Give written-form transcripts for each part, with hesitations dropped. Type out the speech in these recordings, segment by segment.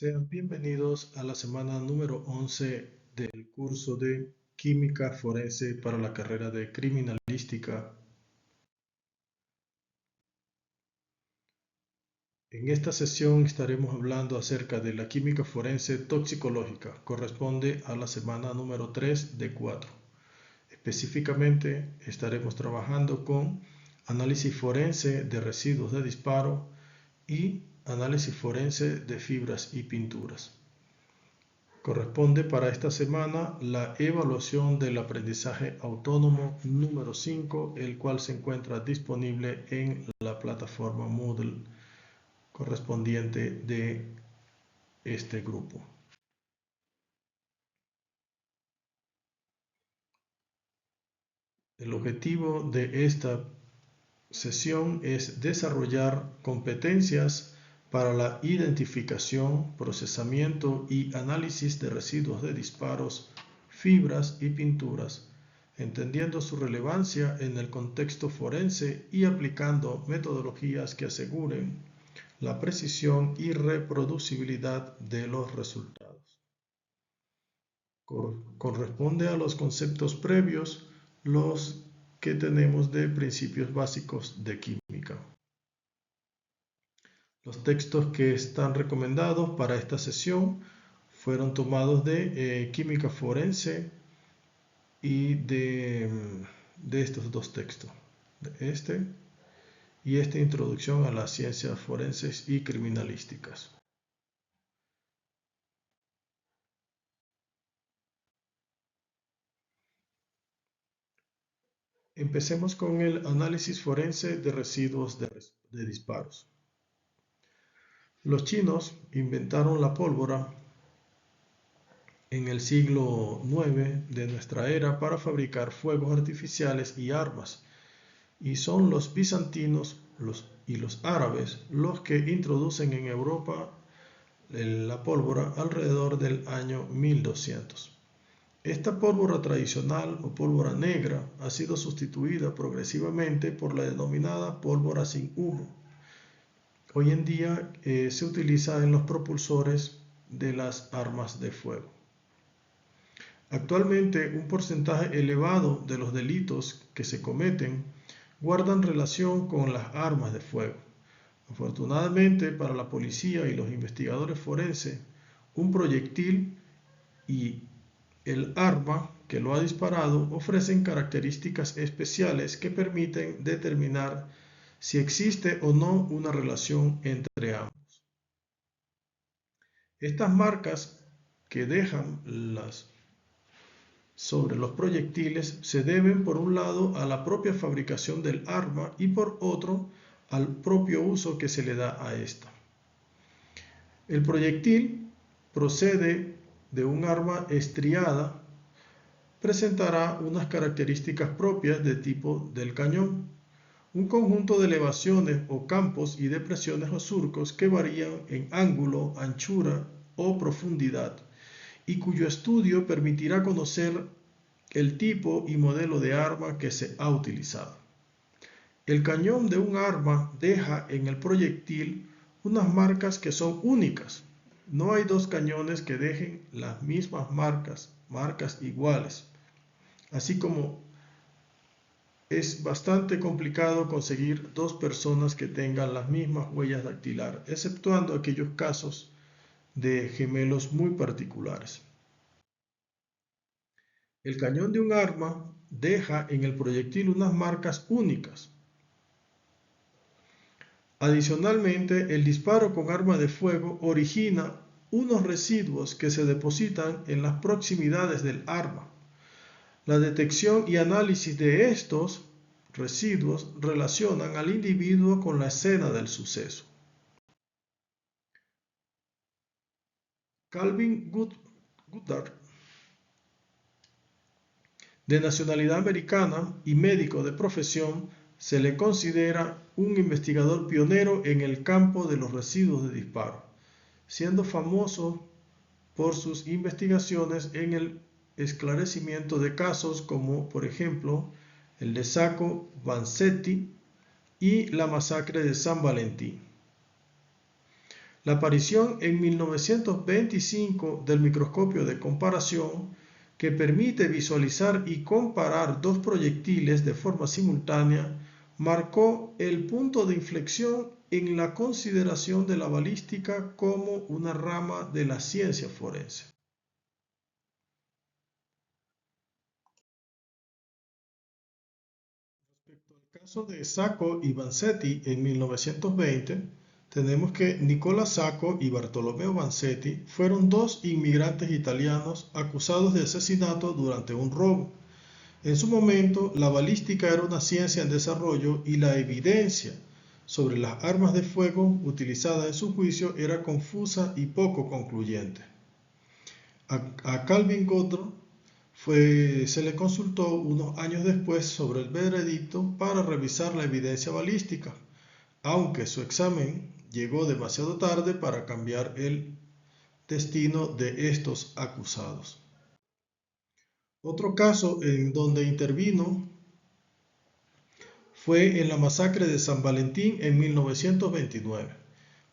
Sean bienvenidos a la semana número 11 del curso de Química Forense para la carrera de Criminalística. En esta sesión estaremos hablando acerca de la química forense toxicológica. Corresponde a la semana número 3 de 4. Específicamente estaremos trabajando con análisis forense de residuos de disparo y análisis forense de fibras y pinturas. Corresponde para esta semana la evaluación del aprendizaje autónomo número 5, el cual se encuentra disponible en la plataforma Moodle correspondiente de este grupo. El objetivo de esta sesión es desarrollar competencias para la identificación, procesamiento y análisis de residuos de disparos, fibras y pinturas, entendiendo su relevancia en el contexto forense y aplicando metodologías que aseguren la precisión y reproducibilidad de los resultados. Corresponde a los conceptos previos los que tenemos de principios básicos de química. Los textos que están recomendados para esta sesión fueron tomados de Química Forense y de estos dos textos, de este y esta Introducción a las Ciencias Forenses y Criminalísticas. Empecemos con el análisis forense de residuos de disparos. Los chinos inventaron la pólvora en el siglo IX de nuestra era para fabricar fuegos artificiales y armas, y son los bizantinos y los árabes los que introducen en Europa la pólvora alrededor del año 1200. Esta pólvora tradicional o pólvora negra ha sido sustituida progresivamente por la denominada pólvora sin humo. Hoy en día se utiliza en los propulsores de las armas de fuego. Actualmente, un porcentaje elevado de los delitos que se cometen guardan relación con las armas de fuego. Afortunadamente para la policía y los investigadores forenses, un proyectil y el arma que lo ha disparado ofrecen características especiales que permiten determinar si existe o no una relación entre ambos. Estas marcas que dejan sobre los proyectiles se deben por un lado a la propia fabricación del arma y por otro al propio uso que se le da a esta. El proyectil procede de un arma estriada, presentará unas características propias de tipo del cañón, un conjunto de elevaciones o campos y depresiones o surcos que varían en ángulo, anchura o profundidad, y cuyo estudio permitirá conocer el tipo y modelo de arma que se ha utilizado. El cañón de un arma deja en el proyectil unas marcas que son únicas. No hay dos cañones que dejen las mismas marcas iguales. Así como es bastante complicado conseguir dos personas que tengan las mismas huellas dactilares, exceptuando aquellos casos de gemelos muy particulares. El cañón de un arma deja en el proyectil unas marcas únicas. Adicionalmente, el disparo con arma de fuego origina unos residuos que se depositan en las proximidades del arma. La detección y análisis de estos residuos relacionan al individuo con la escena del suceso. Calvin Goddard, de nacionalidad americana y médico de profesión, se le considera un investigador pionero en el campo de los residuos de disparo, siendo famoso por sus investigaciones en el esclarecimiento de casos como, por ejemplo, el de Sacco Vanzetti y la masacre de San Valentín. La aparición en 1925 del microscopio de comparación, que permite visualizar y comparar dos proyectiles de forma simultánea, marcó el punto de inflexión en la consideración de la balística como una rama de la ciencia forense. Respecto al caso de Sacco y Vanzetti en 1920, tenemos que Nicola Sacco y Bartolomeo Vanzetti fueron dos inmigrantes italianos acusados de asesinato durante un robo. En su momento, la balística era una ciencia en desarrollo y la evidencia sobre las armas de fuego utilizadas en su juicio era confusa y poco concluyente. A Calvin Goddard se le consultó unos años después sobre el veredicto para revisar la evidencia balística, aunque su examen llegó demasiado tarde para cambiar el destino de estos acusados. Otro caso en donde intervino fue en la masacre de San Valentín en 1929.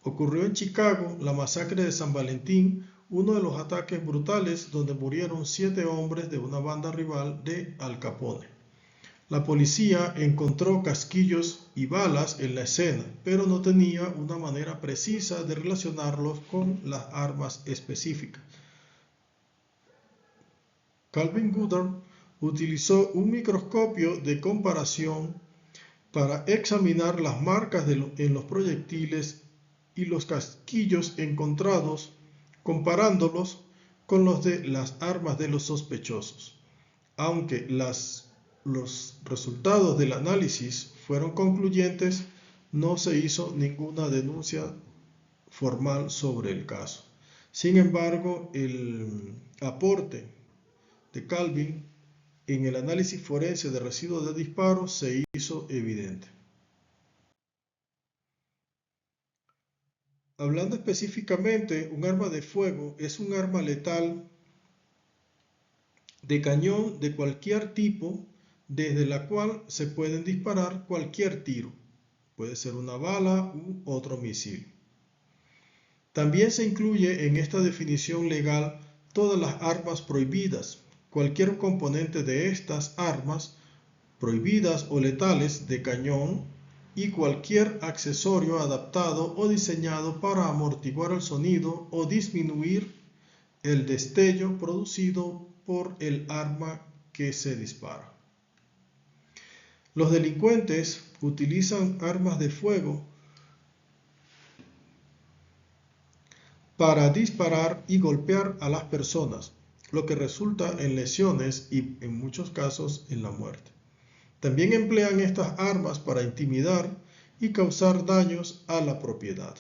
Ocurrió en Chicago la masacre de San Valentín, uno de los ataques brutales donde murieron 7 hombres de una banda rival de Al Capone. La policía encontró casquillos y balas en la escena, pero no tenía una manera precisa de relacionarlos con las armas específicas. Calvin Goddard utilizó un microscopio de comparación para examinar las marcas en los proyectiles y los casquillos encontrados, comparándolos con los de las armas de los sospechosos. Aunque los resultados del análisis fueron concluyentes, no se hizo ninguna denuncia formal sobre el caso. Sin embargo, el aporte de Calvin en el análisis forense de residuos de disparos se hizo evidente. Hablando específicamente, un arma de fuego es un arma letal de cañón de cualquier tipo, desde la cual se pueden disparar cualquier tiro. Puede ser una bala u otro misil. También se incluye en esta definición legal todas las armas prohibidas, cualquier componente de estas armas prohibidas o letales de cañón y cualquier accesorio adaptado o diseñado para amortiguar el sonido o disminuir el destello producido por el arma que se dispara. Los delincuentes utilizan armas de fuego para disparar y golpear a las personas, lo que resulta en lesiones y en muchos casos en la muerte. También emplean estas armas para intimidar y causar daños a la propiedad.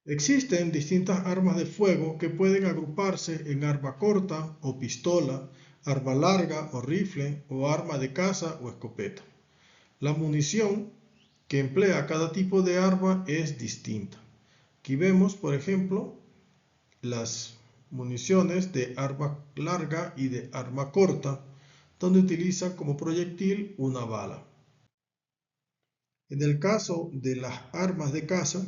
Existen distintas armas de fuego que pueden agruparse en arma corta o pistola, arma larga o rifle o arma de caza o escopeta. La munición que emplea cada tipo de arma es distinta. Aquí vemos, por ejemplo, las municiones de arma larga y de arma corta, donde utilizan como proyectil una bala. En el caso de las armas de caza,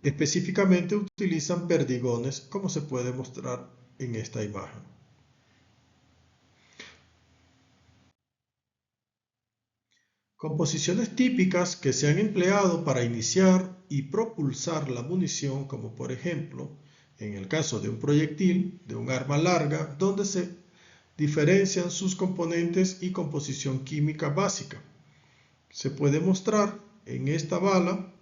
específicamente utilizan perdigones, como se puede mostrar en esta imagen. Composiciones típicas que se han empleado para iniciar y propulsar la munición, como por ejemplo, en el caso de un proyectil, de un arma larga, donde se diferencian sus componentes y composición química básica. Se puede mostrar en esta bala,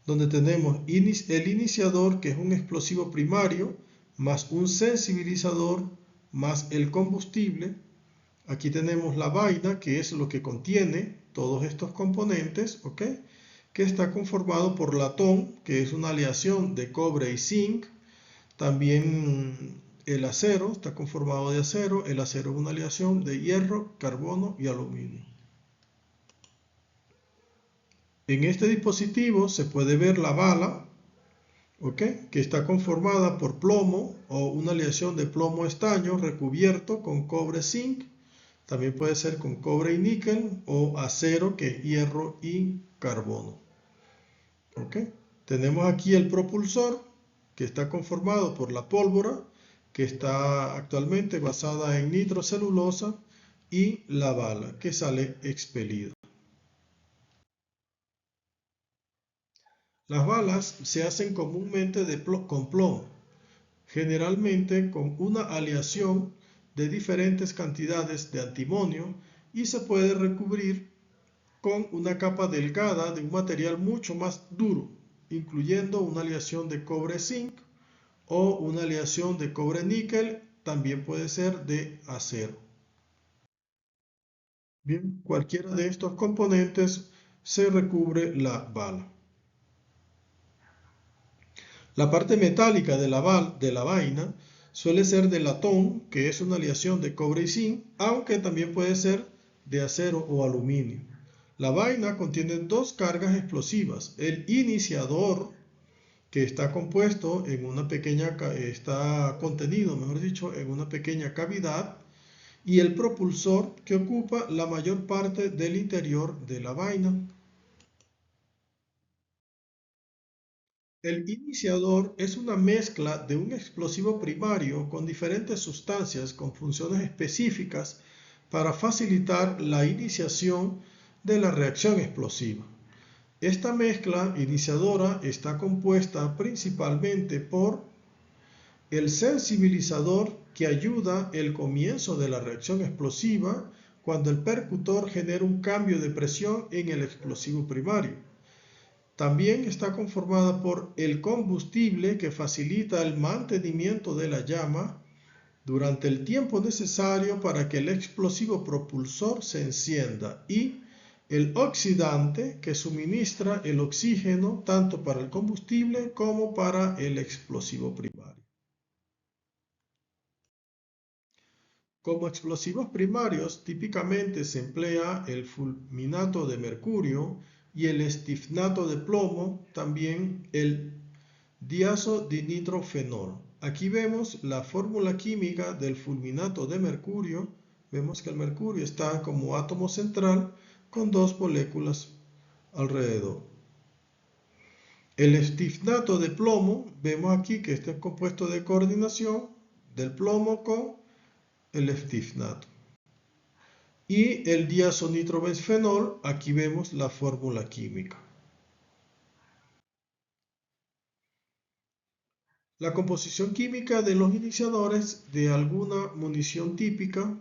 donde tenemos el iniciador, que es un explosivo primario, más un sensibilizador, más el combustible. Aquí tenemos la vaina, que es lo que contiene todos estos componentes, ¿ok? Que está conformado por latón, que es una aleación de cobre y zinc. También el acero está conformado de acero. El acero es una aleación de hierro, carbono y aluminio. En este dispositivo se puede ver la bala, ¿ok? Que está conformada por plomo o una aleación de plomo estaño recubierto con cobre zinc. También puede ser con cobre y níquel o acero, que es hierro y carbono. ¿Ok? Tenemos aquí el propulsor, que está conformado por la pólvora, que está actualmente basada en nitrocelulosa, y la bala, que sale expelida. Las balas se hacen comúnmente con plomo, generalmente con una aleación de diferentes cantidades de antimonio, y se puede recubrir con una capa delgada de un material mucho más duro, incluyendo una aleación de cobre-zinc o una aleación de cobre-níquel, también puede ser de acero. Bien, cualquiera de estos componentes se recubre la bala. La parte metálica de la vaina suele ser de latón, que es una aleación de cobre y zinc, aunque también puede ser de acero o aluminio. La vaina contiene dos cargas explosivas: el iniciador, que está contenido, mejor dicho, en una pequeña cavidad, y el propulsor, que ocupa la mayor parte del interior de la vaina. El iniciador es una mezcla de un explosivo primario con diferentes sustancias con funciones específicas para facilitar la iniciación de la reacción explosiva. Esta mezcla iniciadora está compuesta principalmente por el sensibilizador, que ayuda el comienzo de la reacción explosiva cuando el percutor genera un cambio de presión en el explosivo primario. También está conformada por el combustible, que facilita el mantenimiento de la llama durante el tiempo necesario para que el explosivo propulsor se encienda, y el oxidante, que suministra el oxígeno tanto para el combustible como para el explosivo primario. Como explosivos primarios, típicamente se emplea el fulminato de mercurio y el estifnato de plomo, también el diazodinitrofenol. Aquí vemos la fórmula química del fulminato de mercurio. Vemos que el mercurio está como átomo central con dos moléculas alrededor. El estifnato de plomo, vemos aquí que este es compuesto de coordinación del plomo con el estifnato. Y el diazonitrobenzfenol, aquí vemos la fórmula química. La composición química de los iniciadores de alguna munición típica: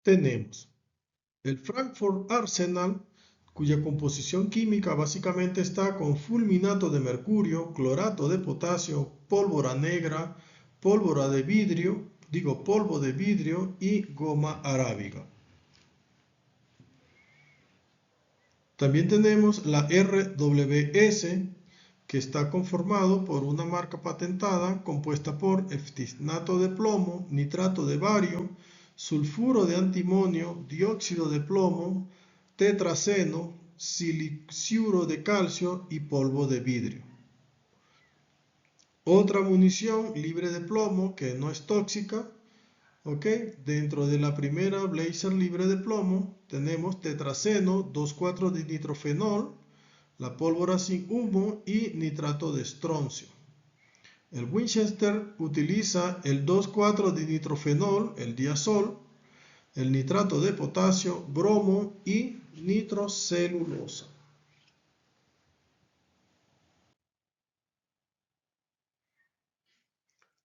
tenemos el Frankfurt Arsenal, cuya composición química básicamente está con fulminato de mercurio, clorato de potasio, pólvora negra, polvo de vidrio y goma arábiga. También tenemos la RWS, que está conformado por una marca patentada compuesta por estifnato de plomo, nitrato de bario, sulfuro de antimonio, dióxido de plomo, tetraceno, siliciuro de calcio y polvo de vidrio. Otra munición libre de plomo que no es tóxica, dentro de la primera Blazer libre de plomo tenemos tetraceno, 2,4-dinitrofenol, la pólvora sin humo y nitrato de estroncio. El Winchester utiliza el 2,4-dinitrofenol, el diazol, el nitrato de potasio, bromo y nitrocelulosa.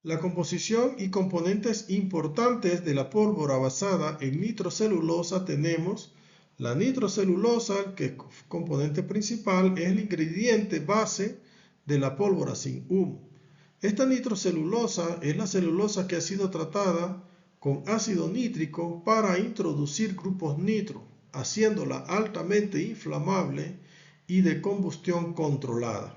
La composición y componentes importantes de la pólvora basada en nitrocelulosa: tenemos la nitrocelulosa, que componente principal, es el ingrediente base de la pólvora sin humo. Esta nitrocelulosa es la celulosa que ha sido tratada con ácido nítrico para introducir grupos nitro, haciéndola altamente inflamable y de combustión controlada.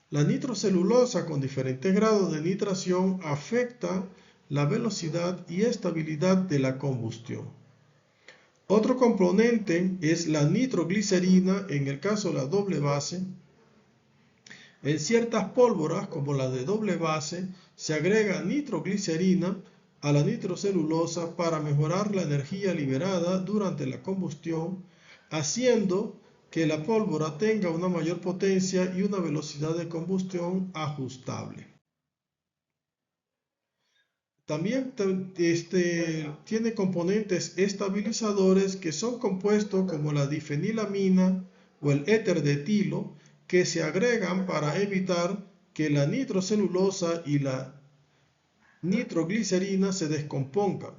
La nitrocelulosa con diferentes grados de nitración afecta la velocidad y estabilidad de la combustión. Otro componente es la nitroglicerina, en el caso de la doble base. En ciertas pólvoras, como la de doble base, se agrega nitroglicerina a la nitrocelulosa para mejorar la energía liberada durante la combustión, haciendo que la pólvora tenga una mayor potencia y una velocidad de combustión ajustable. También tiene componentes estabilizadores que son compuestos como la difenilamina o el éter de etilo, que se agregan para evitar que la nitrocelulosa y la nitroglicerina se descompongan,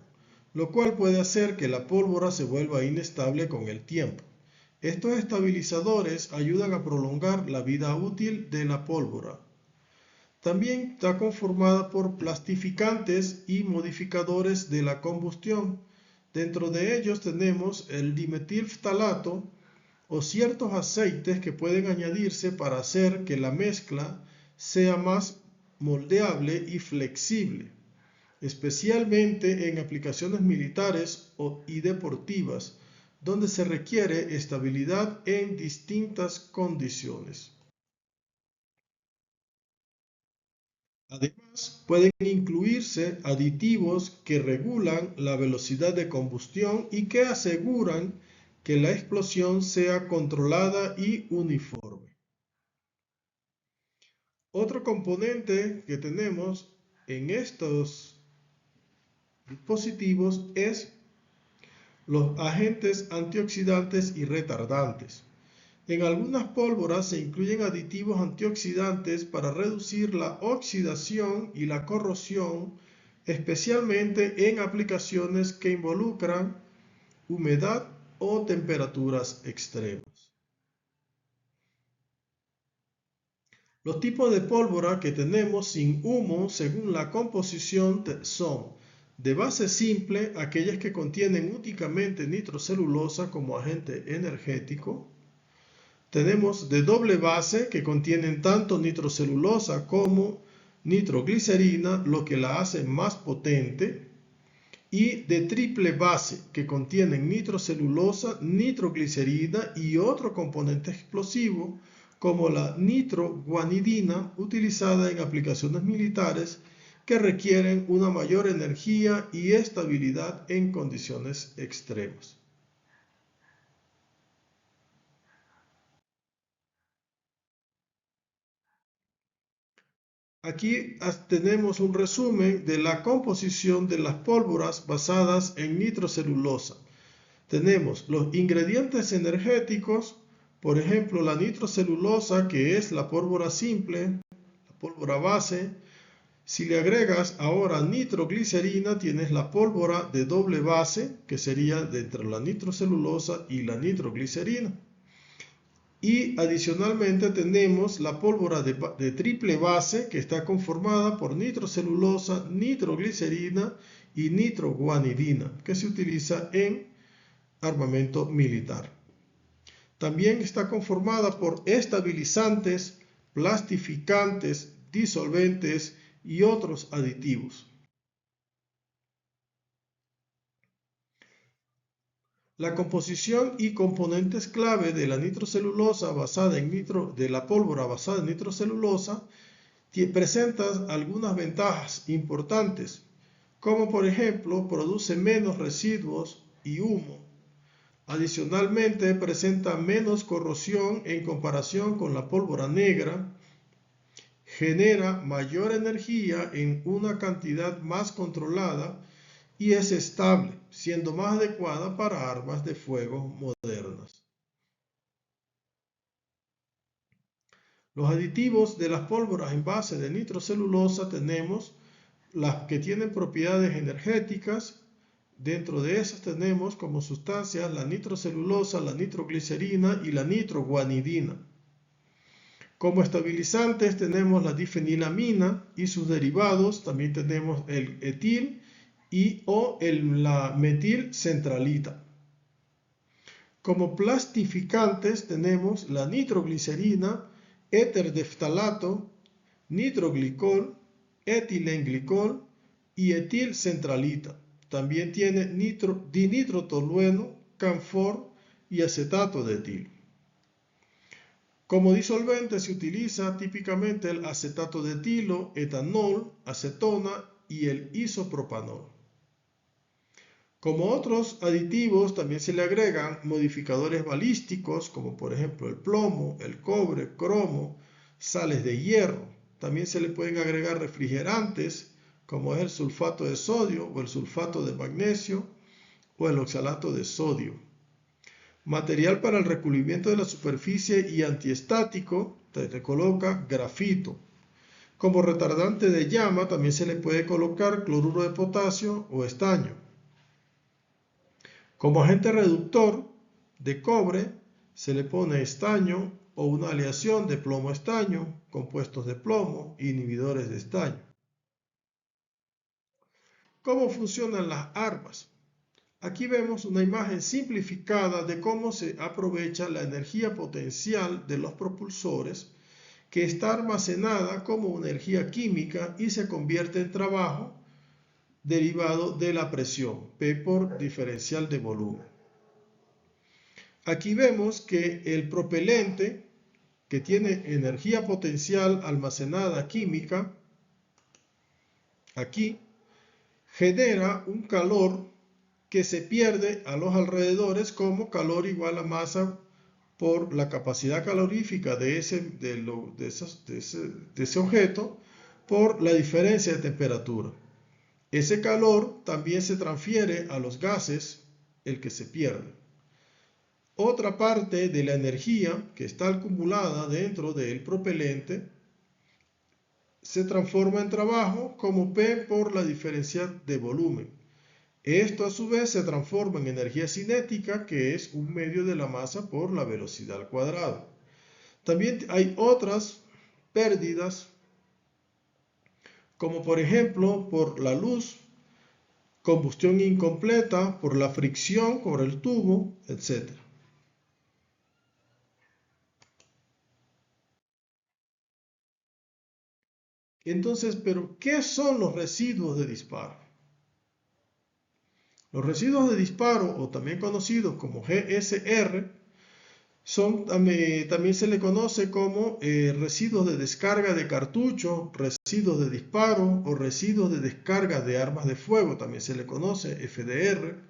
lo cual puede hacer que la pólvora se vuelva inestable con el tiempo. Estos estabilizadores ayudan a prolongar la vida útil de la pólvora. También está conformada por plastificantes y modificadores de la combustión. Dentro de ellos tenemos el dimetilftalato o ciertos aceites que pueden añadirse para hacer que la mezcla sea más moldeable y flexible, especialmente en aplicaciones militares y deportivas, donde se requiere estabilidad en distintas condiciones. Además, pueden incluirse aditivos que regulan la velocidad de combustión y que aseguran que la explosión sea controlada y uniforme. Otro componente que tenemos en estos dispositivos es los agentes antioxidantes y retardantes. En algunas pólvoras se incluyen aditivos antioxidantes para reducir la oxidación y la corrosión, especialmente en aplicaciones que involucran humedad o temperaturas extremas. Los tipos de pólvora que tenemos sin humo según la composición son de base simple, aquellas que contienen únicamente nitrocelulosa como agente energético. Tenemos de doble base que contienen tanto nitrocelulosa como nitroglicerina, lo que la hace más potente. Y de triple base que contienen nitrocelulosa, nitroglicerina y otro componente explosivo como la nitroguanidina, utilizada en aplicaciones militares que requieren una mayor energía y estabilidad en condiciones extremas. Aquí tenemos un resumen de la composición de las pólvoras basadas en nitrocelulosa. Tenemos los ingredientes energéticos, por ejemplo la nitrocelulosa, que es la pólvora simple, la pólvora base. Si le agregas ahora nitroglicerina, tienes la pólvora de doble base, que sería entre la nitrocelulosa y la nitroglicerina. Y adicionalmente tenemos la pólvora de triple base, que está conformada por nitrocelulosa, nitroglicerina y nitroguanidina, que se utiliza en armamento militar. También está conformada por estabilizantes, plastificantes, disolventes y otros aditivos. La composición y componentes clave de la nitrocelulosa de la pólvora basada en nitrocelulosa presenta algunas ventajas importantes, como por ejemplo produce menos residuos y humo. Adicionalmente presenta menos corrosión en comparación con la pólvora negra, genera mayor energía en una cantidad más controlada y es estable, siendo más adecuada para armas de fuego modernas. Los aditivos de las pólvoras en base de nitrocelulosa tenemos las que tienen propiedades energéticas. Dentro de esas tenemos como sustancias la nitrocelulosa, la nitroglicerina y la nitroguanidina. Como estabilizantes tenemos la difenilamina y sus derivados, también tenemos el etil o la metilcentralita. Como plastificantes tenemos la nitroglicerina, éter de ftalato, nitroglicol, etilenglicol y etilcentralita. También tiene dinitrotolueno, camfor y acetato de etil. Como disolvente se utiliza típicamente el acetato de etilo, etanol, acetona y el isopropanol. Como otros aditivos, también se le agregan modificadores balísticos, como por ejemplo el plomo, el cobre, cromo, sales de hierro. También se le pueden agregar refrigerantes, como es el sulfato de sodio o el sulfato de magnesio o el oxalato de sodio. Material para el recubrimiento de la superficie y antiestático, se coloca grafito. Como retardante de llama también se le puede colocar cloruro de potasio o estaño. Como agente reductor de cobre se le pone estaño o una aleación de plomo-estaño, compuestos de plomo, inhibidores de estaño. ¿Cómo funcionan las armas? Aquí vemos una imagen simplificada de cómo se aprovecha la energía potencial de los propulsores, que está almacenada como energía química y se convierte en trabajo derivado de la presión, P por diferencial de volumen. Aquí vemos que el propelente, que tiene energía potencial almacenada química, aquí genera un calor que se pierde a los alrededores como calor igual a masa por la capacidad calorífica de ese objeto por la diferencia de temperatura. Ese calor también se transfiere a los gases, el que se pierde. Otra parte de la energía que está acumulada dentro del propelente se transforma en trabajo como P por la diferencia de volumen. Esto a su vez se transforma en energía cinética, que es un medio de la masa por la velocidad al cuadrado. También hay otras pérdidas, como por ejemplo por la luz, combustión incompleta, por la fricción con el tubo, etc. Entonces, ¿pero qué son los residuos de disparo? Los residuos de disparo, o también conocidos como GSR, también se le conoce como residuos de descarga de cartucho, residuos de disparo o residuos de descarga de armas de fuego, también se le conoce FDR.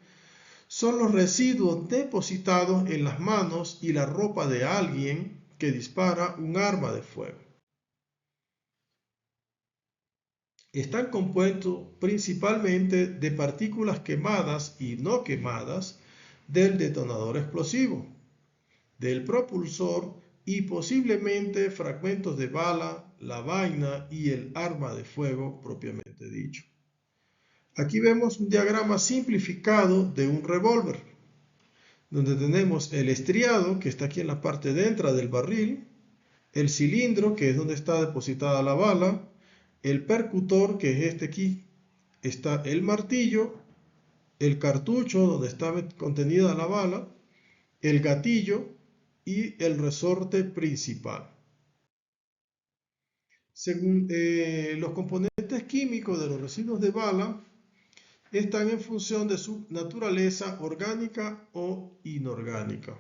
Son los residuos depositados en las manos y la ropa de alguien que dispara un arma de fuego. Están compuestos principalmente de partículas quemadas y no quemadas del detonador explosivo, del propulsor y posiblemente fragmentos de bala, la vaina y el arma de fuego propiamente dicho. Aquí vemos un diagrama simplificado de un revólver, donde tenemos el estriado, que está aquí en la parte dentro del barril, el cilindro, que es donde está depositada la bala, el percutor, que es este aquí, está el martillo, el cartucho, donde está contenida la bala, el gatillo y el resorte principal. Según los componentes químicos de los residuos de bala, están en función de su naturaleza orgánica o inorgánica.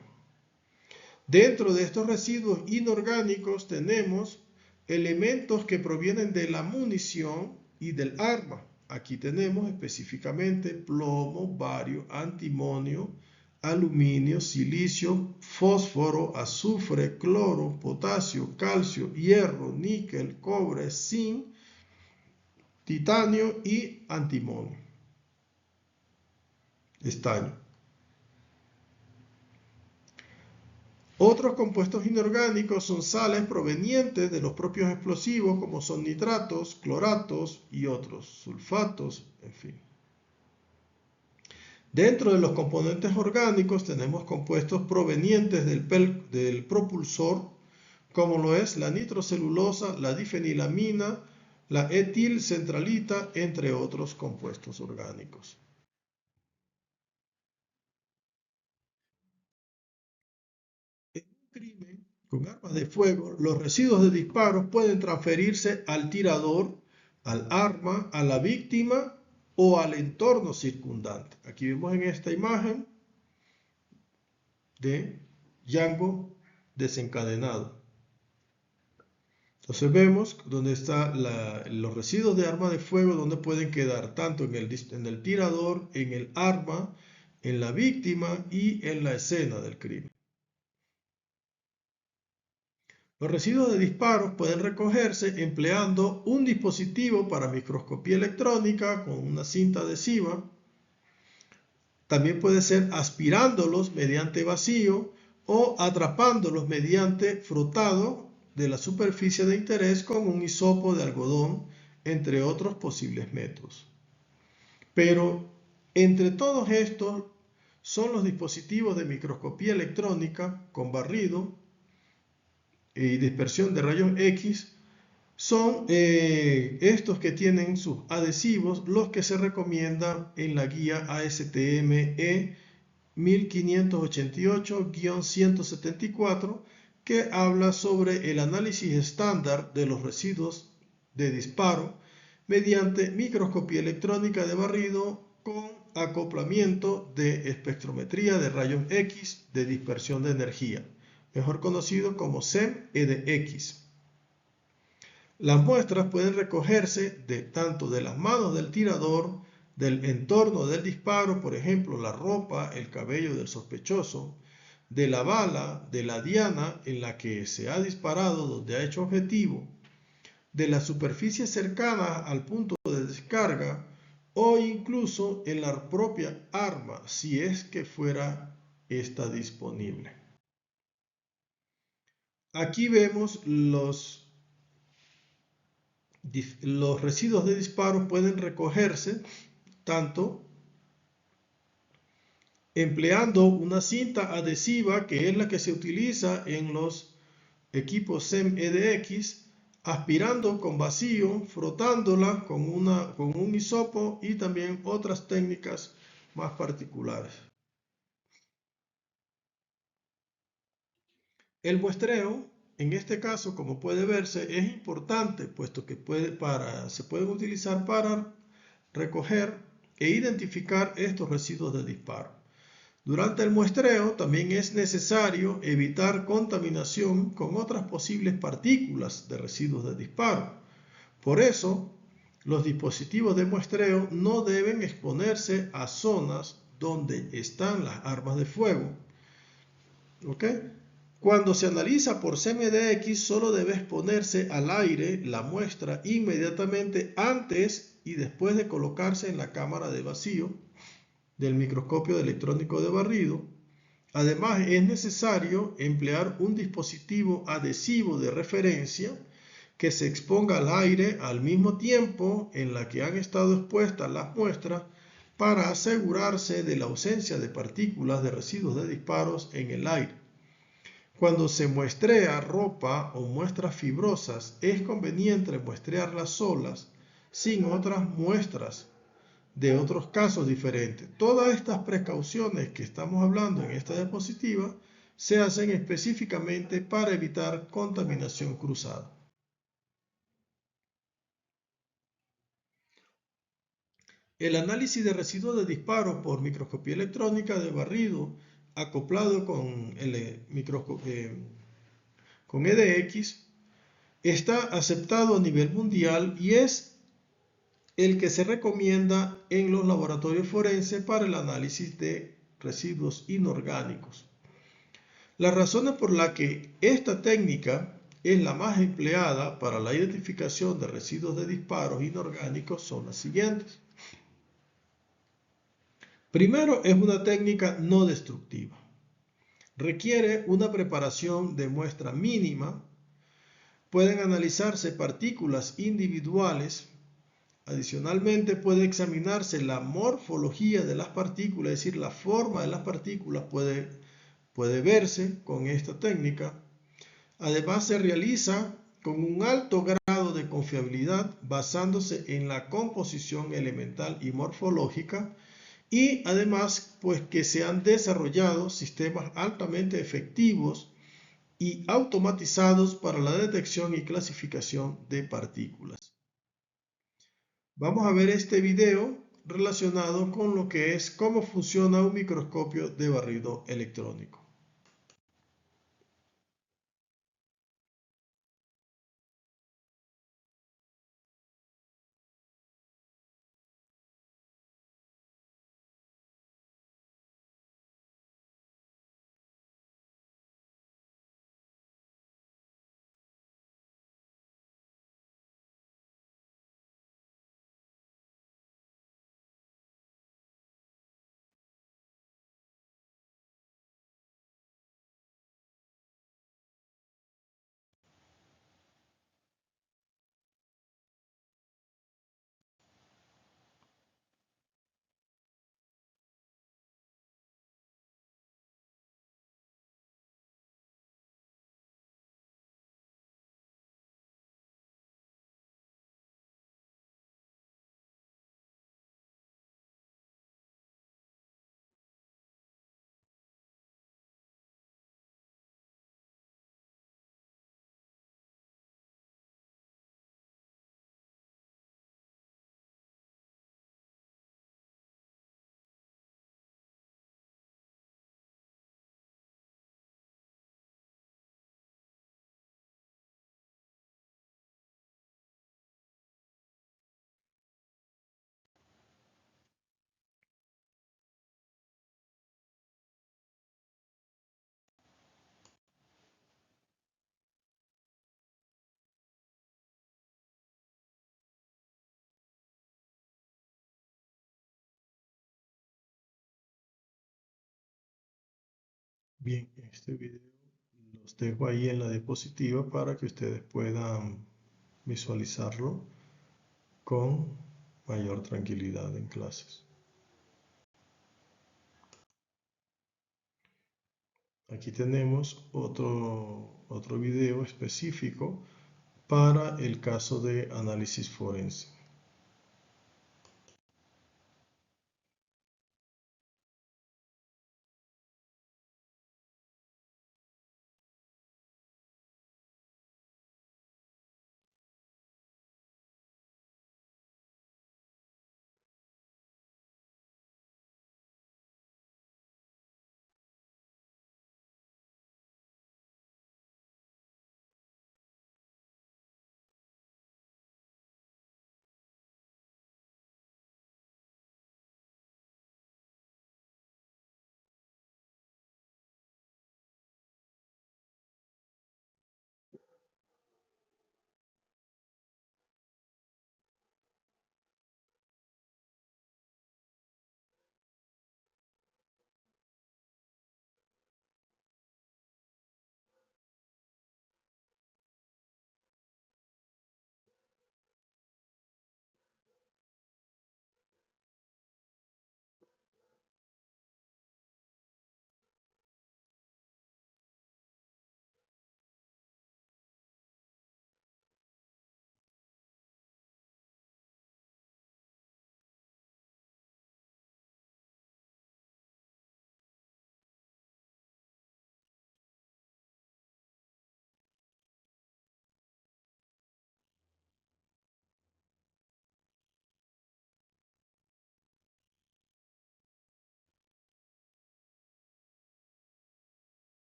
Dentro de estos residuos inorgánicos tenemos elementos que provienen de la munición y del arma. Aquí tenemos específicamente plomo, bario, antimonio, aluminio, silicio, fósforo, azufre, cloro, potasio, calcio, hierro, níquel, cobre, zinc, titanio y antimonio, estaño. Otros compuestos inorgánicos son sales provenientes de los propios explosivos, como son nitratos, cloratos y otros, sulfatos, en fin. Dentro de los componentes orgánicos tenemos compuestos provenientes del propulsor, como lo es la nitrocelulosa, la difenilamina, la etilcentralita, entre otros compuestos orgánicos. En un crimen con armas de fuego, los residuos de disparos pueden transferirse al tirador, al arma, a la víctima o al entorno circundante. Aquí vemos en esta imagen de Django desencadenado. Entonces vemos donde están los residuos de arma de fuego, donde pueden quedar tanto en el tirador, en el arma, en la víctima y en la escena del crimen. Los residuos de disparos pueden recogerse empleando un dispositivo para microscopía electrónica con una cinta adhesiva. También puede ser aspirándolos mediante vacío o atrapándolos mediante frotado de la superficie de interés con un hisopo de algodón, entre otros posibles métodos. Pero entre todos estos son los dispositivos de microscopía electrónica con barrido y dispersión de rayos X. Son estos que tienen sus adhesivos los que se recomiendan en la guía ASTM-E 1588-174, que habla sobre el análisis estándar de los residuos de disparo mediante microscopía electrónica de barrido con acoplamiento de espectrometría de rayos X de dispersión de energía, mejor conocido como SEM-EDX. Las muestras pueden recogerse tanto de las manos del tirador, del entorno del disparo, por ejemplo, la ropa, el cabello del sospechoso, de la bala, de la diana en la que se ha disparado donde ha hecho objetivo, de la superficie cercana al punto de descarga o incluso en la propia arma si es que fuera esta disponible. Aquí vemos los residuos de disparo pueden recogerse tanto empleando una cinta adhesiva, que es la que se utiliza en los equipos SEM-EDX, aspirando con vacío, frotándola con un hisopo y también otras técnicas más particulares. El muestreo, en este caso, como puede verse, es importante, puesto que se pueden utilizar para recoger e identificar estos residuos de disparo. Durante el muestreo también es necesario evitar contaminación con otras posibles partículas de residuos de disparo. Por eso, los dispositivos de muestreo no deben exponerse a zonas donde están las armas de fuego. ¿Ok? Cuando se analiza por SEM-EDX, solo debe exponerse al aire la muestra inmediatamente antes y después de colocarse en la cámara de vacío del microscopio electrónico de barrido. Además, es necesario emplear un dispositivo adhesivo de referencia que se exponga al aire al mismo tiempo en la que han estado expuestas las muestras para asegurarse de la ausencia de partículas de residuos de disparos en el aire. Cuando se muestrea ropa o muestras fibrosas, es conveniente muestrearlas solas, sin otras muestras de otros casos diferentes. Todas estas precauciones que estamos hablando en esta diapositiva se hacen específicamente para evitar contaminación cruzada. El análisis de residuos de disparo por microscopía electrónica de barrido acoplado con EDX está aceptado a nivel mundial y es el que se recomienda en los laboratorios forenses para el análisis de residuos inorgánicos. Las razones por las que esta técnica es la más empleada para la identificación de residuos de disparos inorgánicos son las siguientes. Primero, es una técnica no destructiva. Requiere una preparación de muestra mínima. Pueden analizarse partículas individuales. Adicionalmente, puede examinarse la morfología de las partículas, es decir, la forma de las partículas puede verse con esta técnica. Además, se realiza con un alto grado de confiabilidad basándose en la composición elemental y morfológica, y además pues que se han desarrollado sistemas altamente efectivos y automatizados para la detección y clasificación de partículas. Vamos a ver este video relacionado con lo que es cómo funciona un microscopio de barrido electrónico. Bien, este video los dejo ahí en la diapositiva para que ustedes puedan visualizarlo con mayor tranquilidad en clases. Aquí tenemos otro video específico para el caso de análisis forense.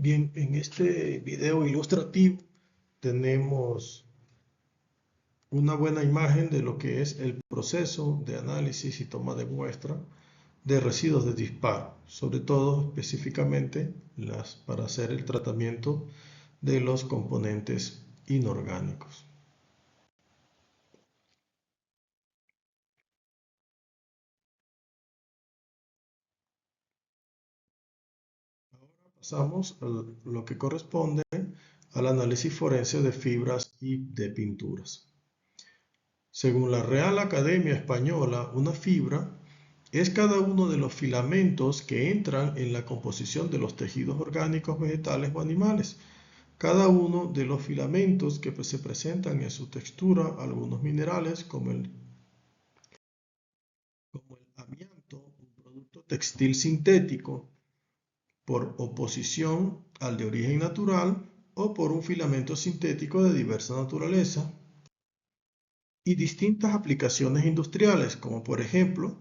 Bien, en este video ilustrativo tenemos una buena imagen de lo que es el proceso de análisis y toma de muestra de residuos de disparo, sobre todo específicamente para hacer el tratamiento de los componentes inorgánicos. Ahora pasamos a lo que corresponde al análisis forense de fibras y de pinturas. Según la Real Academia Española, una fibra es cada uno de los filamentos que entran en la composición de los tejidos orgánicos, vegetales o animales. Cada uno de los filamentos que se presentan en su textura algunos minerales como el amianto, un producto textil sintético, por oposición al de origen natural o por un filamento sintético de diversa naturaleza, y distintas aplicaciones industriales, como por ejemplo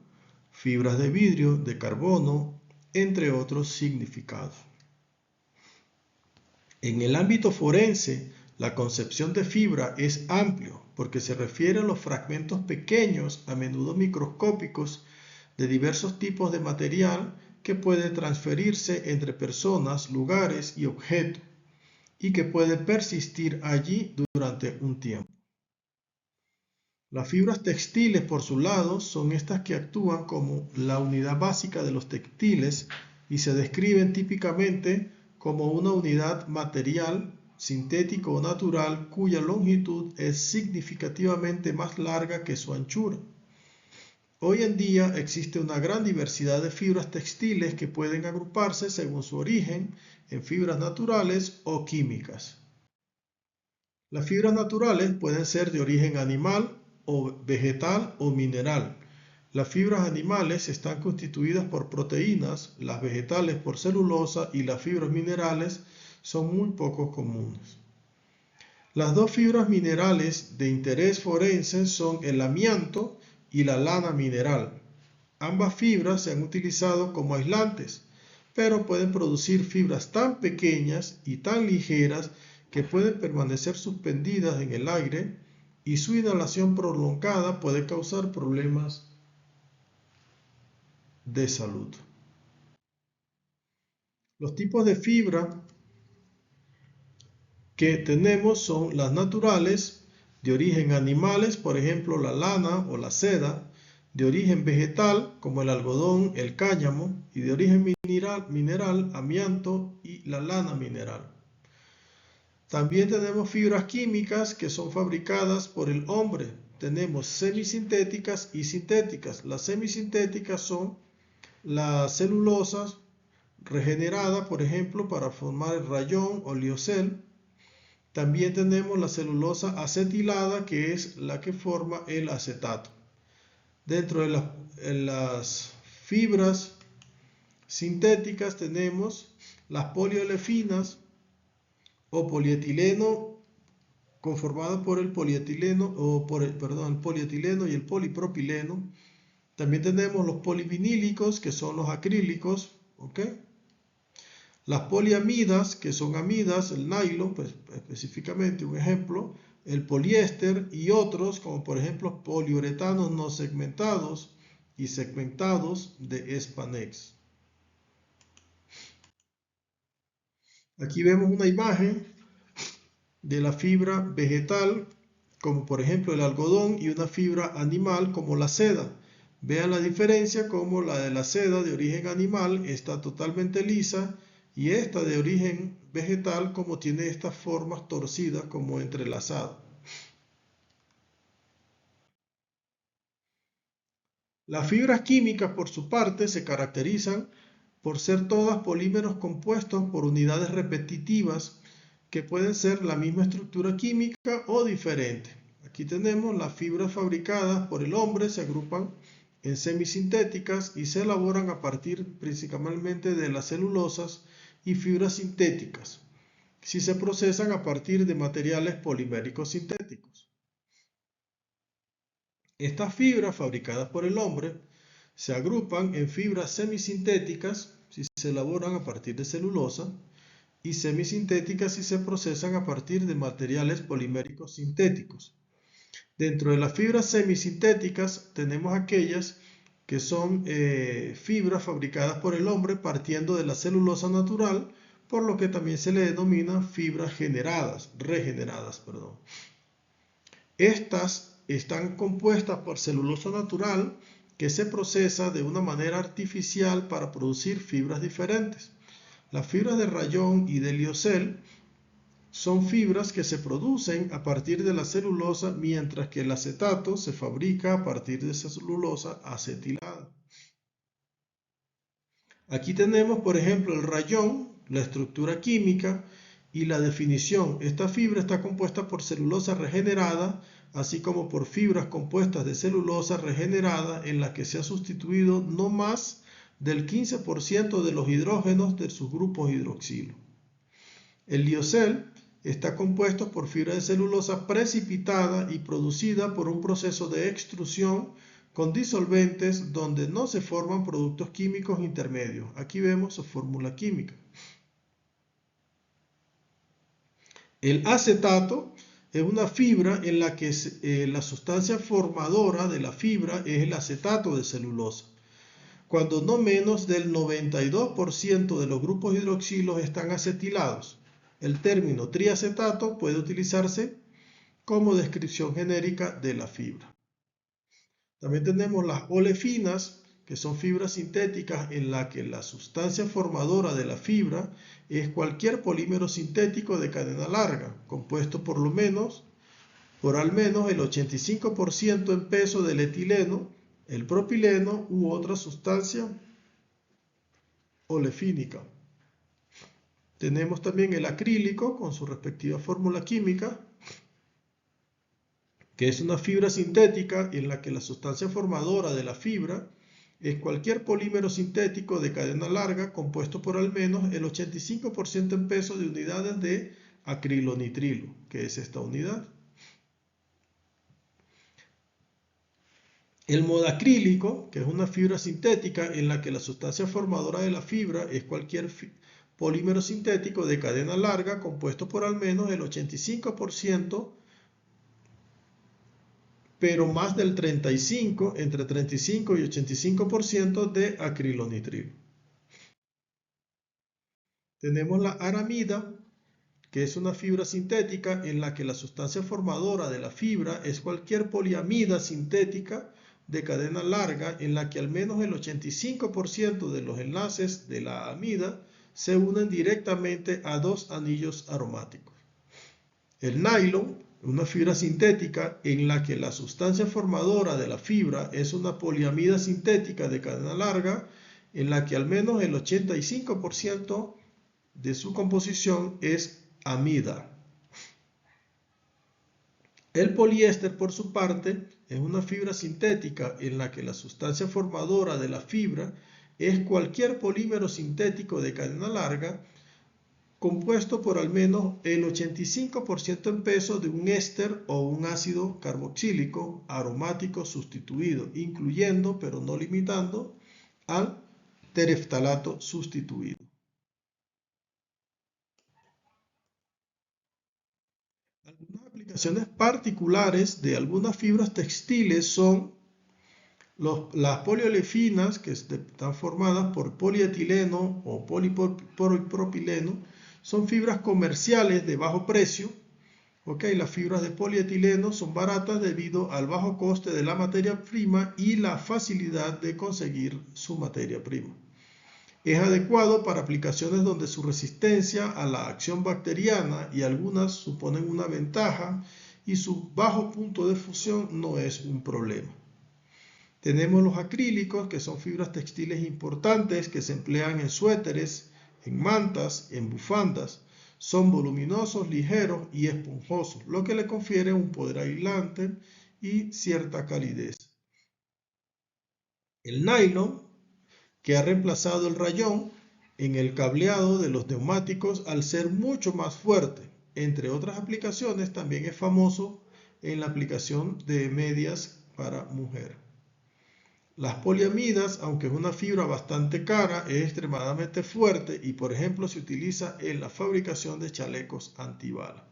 fibras de vidrio, de carbono, entre otros significados. En el ámbito forense, la concepción de fibra es amplio porque se refiere a los fragmentos pequeños, a menudo microscópicos, de diversos tipos de material que puede transferirse entre personas, lugares y objetos y que puede persistir allí durante un tiempo. Las fibras textiles, por su lado, son estas que actúan como la unidad básica de los textiles y se describen típicamente como una unidad material, sintético o natural, cuya longitud es significativamente más larga que su anchura. Hoy en día existe una gran diversidad de fibras textiles que pueden agruparse según su origen en fibras naturales o químicas. Las fibras naturales pueden ser de origen animal o vegetal o mineral. Las fibras animales están constituidas por proteínas, las vegetales por celulosa y las fibras minerales son muy poco comunes. Las dos fibras minerales de interés forense son el amianto y la lana mineral. Ambas fibras se han utilizado como aislantes, pero pueden producir fibras tan pequeñas y tan ligeras que pueden permanecer suspendidas en el aire y su inhalación prolongada puede causar problemas de salud. Los tipos de fibra que tenemos son las naturales, de origen animales, por ejemplo la lana o la seda, de origen vegetal como el algodón, el cáñamo, y de origen mineral, amianto y la lana mineral. También tenemos fibras químicas que son fabricadas por el hombre. Tenemos semisintéticas y sintéticas. Las semisintéticas son las celulosas regeneradas, por ejemplo, para formar el rayón o liocel. También tenemos la celulosa acetilada, que es la que forma el acetato. Dentro de las fibras sintéticas tenemos las poliolefinas o polietileno, conformado por el polietileno el polietileno y el polipropileno. También tenemos los polivinílicos, que son los acrílicos, ¿ok? Las poliamidas, que son amidas, el nylon, pues específicamente un ejemplo, el poliéster y otros, como por ejemplo poliuretanos no segmentados y segmentados de Spanx. Aquí vemos una imagen de la fibra vegetal, como por ejemplo el algodón, y una fibra animal como la seda. Vean la diferencia, como la de la seda de origen animal está totalmente lisa y esta de origen vegetal como tiene estas formas torcidas como entrelazadas. Las fibras químicas, por su parte, se caracterizan por ser todas polímeros compuestos por unidades repetitivas que pueden ser la misma estructura química o diferente. Aquí tenemos las fibras fabricadas por el hombre, se agrupan en semisintéticas y se elaboran a partir principalmente de las celulosas y fibras sintéticas, si se procesan a partir de materiales poliméricos sintéticos. Estas fibras fabricadas por el hombre se agrupan en fibras semisintéticas, si se elaboran a partir de celulosa, y semisintéticas si se procesan a partir de materiales poliméricos sintéticos. Dentro de las fibras semisintéticas tenemos aquellas que son fibras fabricadas por el hombre partiendo de la celulosa natural, por lo que también se le denomina fibras regeneradas. Estas están compuestas por celulosa natural que se procesa de una manera artificial para producir fibras diferentes. Las fibras de rayón y de liocel son fibras que se producen a partir de la celulosa, mientras que el acetato se fabrica a partir de esa celulosa acetilada. Aquí tenemos, por ejemplo, el rayón, la estructura química y la definición. Esta fibra está compuesta por celulosa regenerada, así como por fibras compuestas de celulosa regenerada en la que se ha sustituido no más del 15% de los hidrógenos de sus grupos hidroxilo. El liocel está compuesto por fibra de celulosa precipitada y producida por un proceso de extrusión con disolventes donde no se forman productos químicos intermedios. Aquí vemos su fórmula química. El acetato es una fibra en la que la sustancia formadora de la fibra es el acetato de celulosa, cuando no menos del 92% de los grupos hidroxilos están acetilados. El término triacetato puede utilizarse como descripción genérica de la fibra. También tenemos las olefinas, que son fibras sintéticas en la que la sustancia formadora de la fibra es cualquier polímero sintético de cadena larga, compuesto por al menos el 85% en peso del etileno, el propileno u otra sustancia olefínica. Tenemos también el acrílico con su respectiva fórmula química, que es una fibra sintética en la que la sustancia formadora de la fibra es cualquier polímero sintético de cadena larga compuesto por al menos el 85% en peso de unidades de acrilonitrilo, que es esta unidad. El modacrílico, que es una fibra sintética en la que la sustancia formadora de la fibra es cualquier polímero sintético de cadena larga compuesto por al menos el 85%, pero más del 35, entre 35 y 85% de acrilonitrilo. Tenemos la aramida, que es una fibra sintética en la que la sustancia formadora de la fibra es cualquier poliamida sintética de cadena larga en la que al menos el 85% de los enlaces de la amida se unen directamente a dos anillos aromáticos. El nylon, una fibra sintética en la que la sustancia formadora de la fibra es una poliamida sintética de cadena larga en la que al menos el 85% de su composición es amida. El poliéster, por su parte, es una fibra sintética en la que la sustancia formadora de la fibra es cualquier polímero sintético de cadena larga compuesto por al menos el 85% en peso de un éster o un ácido carboxílico aromático sustituido, incluyendo, pero no limitando, al tereftalato sustituido. Algunas aplicaciones particulares de algunas fibras textiles son las poliolefinas, que están formadas por polietileno o polipropileno. Son fibras comerciales de bajo precio. Las fibras de polietileno son baratas debido al bajo coste de la materia prima y la facilidad de conseguir su materia prima. Es adecuado para aplicaciones donde su resistencia a la acción bacteriana y algunas suponen una ventaja y su bajo punto de fusión no es un problema. Tenemos los acrílicos, que son fibras textiles importantes que se emplean en suéteres, en mantas, en bufandas. Son voluminosos, ligeros y esponjosos, lo que le confiere un poder aislante y cierta calidez. El nylon, que ha reemplazado el rayón en el cableado de los neumáticos al ser mucho más fuerte. Entre otras aplicaciones, también es famoso en la aplicación de medias para mujer. Las poliamidas, aunque es una fibra bastante cara, es extremadamente fuerte y, por ejemplo, se utiliza en la fabricación de chalecos antibala.